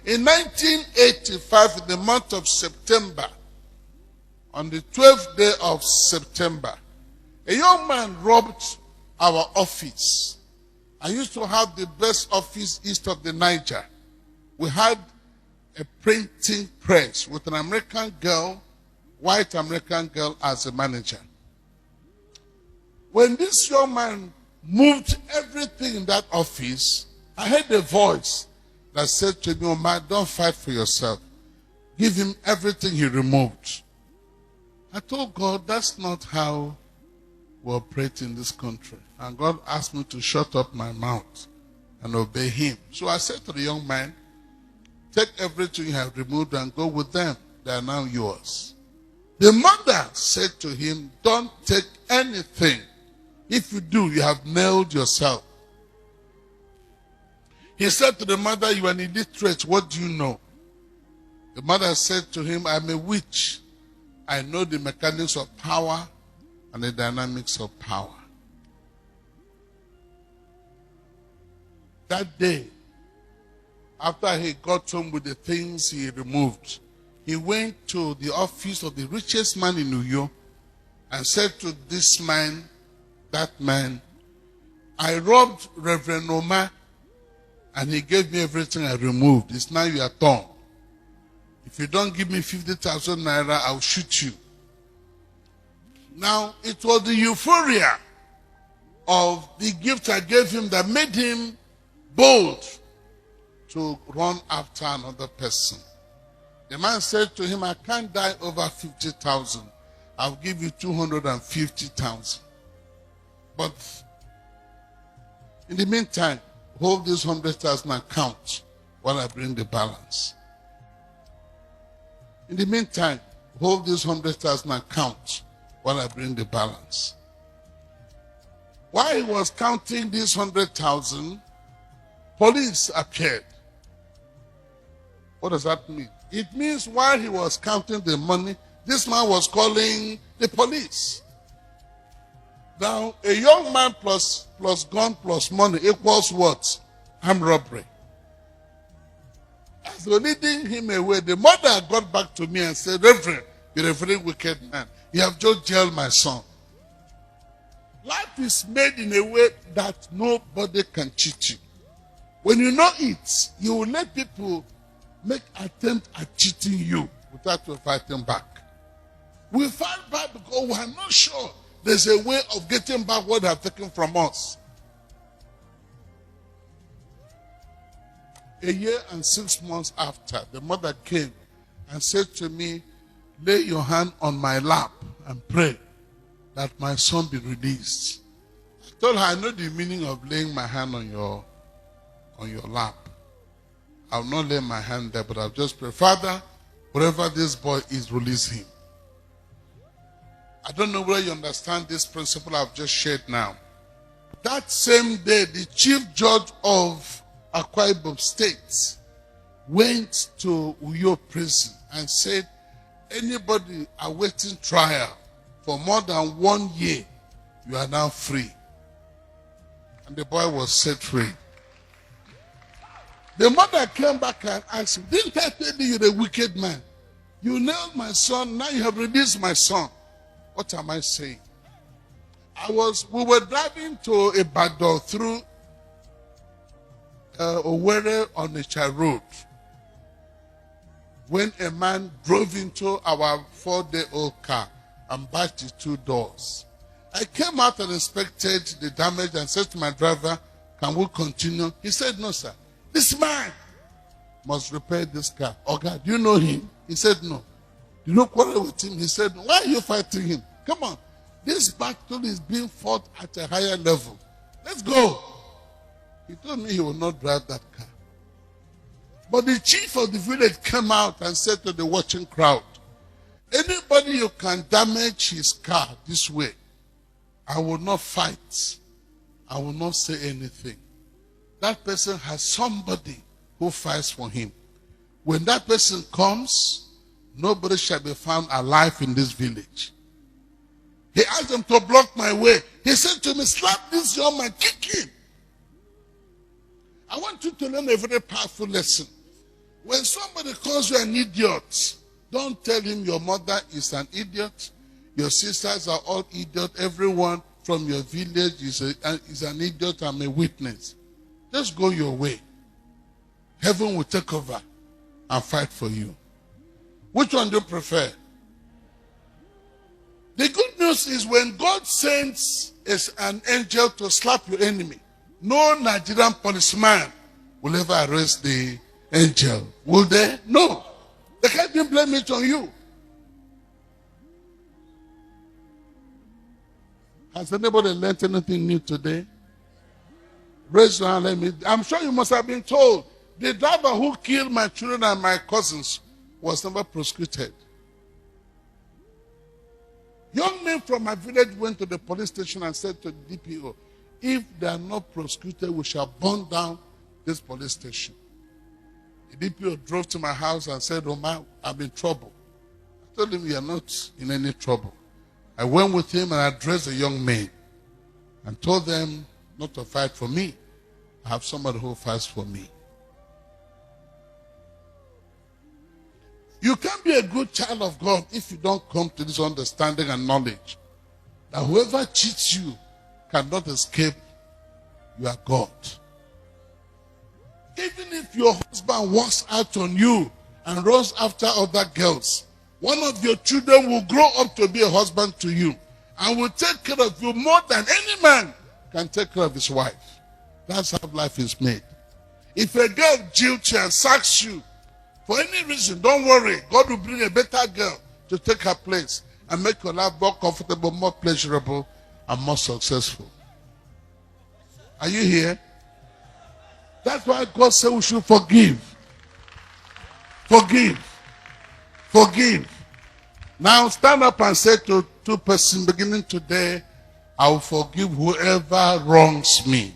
In 1985, in the month of September, on the 12th day of September, a young man robbed our office. I used to have the best office east of the Niger. We had a printing press with an American girl, white American girl, as a manager. When this young man moved everything in that office, I heard a voice that said to me, "Umai, don't fight for yourself. Give him everything he removed." I told God, that's not how we operate in this country. And God asked me to shut up my mouth and obey him. So I said to the young man, take everything you have removed and go with them. They are now yours. The mother said to him, don't take anything. If you do, you have nailed yourself. He said to the mother, you are an illiterate. What do you know? The mother said to him, I'm a witch. I know the mechanics of power and the dynamics of power. That day, after he got home with the things he removed, he went to the office of the richest man in New York and said to this man, that man, I robbed Reverend Umai and he gave me everything I removed. It's now your turn. If you don't give me 50,000 naira, I'll shoot you. Now, it was the euphoria of the gift I gave him that made him bold to run after another person. The man said to him, I can't die over 50,000. I'll give you 250,000. But in the meantime, hold this 100,000 and count while I bring the balance. In the meantime, hold this 100,000 and count while I bring the balance. While he was counting this 100,000, police appeared. What does that mean? It means while he was counting the money, this man was calling the police. Now, a young man plus gun plus money equals what? Armed robbery. As they were leading him away, the mother got back to me and said, Reverend, you're a very wicked man. You have just jailed my son. Life is made in a way that nobody can cheat you. When you know it, you will let people make attempt at cheating you without you fighting back. We fight back because we are not sure there's a way of getting back what they have taken from us. A year and 6 months after, the mother came and said to me, lay your hand on my lap and pray that my son be released. I told her, I know the meaning of laying my hand on your lap. I'll not lay my hand there, but I'll just pray, Father, wherever this boy is, release him. I don't know whether you understand this principle I've just shared now. That same day, the chief judge of Akwa Ibom State went to Uyo prison and said, anybody awaiting trial for more than 1 year, you are now free. And the boy was set free. The mother came back and asked him, didn't I tell you you're a wicked man? You nailed my son, now you have released my son. What am I saying? We were driving to Ibadan through Owerri on the road when a man drove into our 4-day-old car and bashed the 2 doors. I came out and inspected the damage and said to my driver, can we continue? He said, no, sir. This man must repair this car. Oh, God, do you know him? He said, no. You know quarrel with him? He said, why are you fighting him? Come on. This battle is being fought at a higher level. Let's go. He told me he will not drive that car. But the chief of the village came out and said to the watching crowd, anybody you can damage his car this way, I will not fight. I will not say anything. That person has somebody who fights for him. When that person comes, nobody shall be found alive in this village. He asked them to block my way. He said to me, slap this young man, kick him. I want you to learn a very powerful lesson. When somebody calls you an idiot, don't tell him your mother is an idiot, your sisters are all idiots, everyone from your village is an idiot. I'm a witness. Just go your way. Heaven will take over and fight for you. Which one do you prefer? The good news is when God sends an angel to slap your enemy, no Nigerian policeman will ever arrest the angel. Will they? No. They can't even blame it on you. Has anybody learned anything new today? Raise your hand. I'm sure you must have been told the driver who killed my children and my cousins was never prosecuted. Young men from my village went to the police station and said to the DPO, if they are not prosecuted, we shall burn down this police station. The DPO drove to my house and said, Umai, I'm in trouble. I told him, you are not in any trouble. I went with him and addressed the young men and told them not to fight for me. I have somebody who fights for me. You can't be a good child of God if you don't come to this understanding and knowledge that whoever cheats you cannot escape your God. Even if your husband walks out on you and runs after other girls, one of your children will grow up to be a husband to you and will take care of you more than any man can take care of his wife. That's how life is made. If a girl jilts you and sacks you, for any reason, don't worry. God will bring a better girl to take her place and make your life more comfortable, more pleasurable, and more successful. Are you here? That's why God said we should forgive. Forgive. Forgive. Now stand up and say to two persons beginning today, I will forgive whoever wrongs me.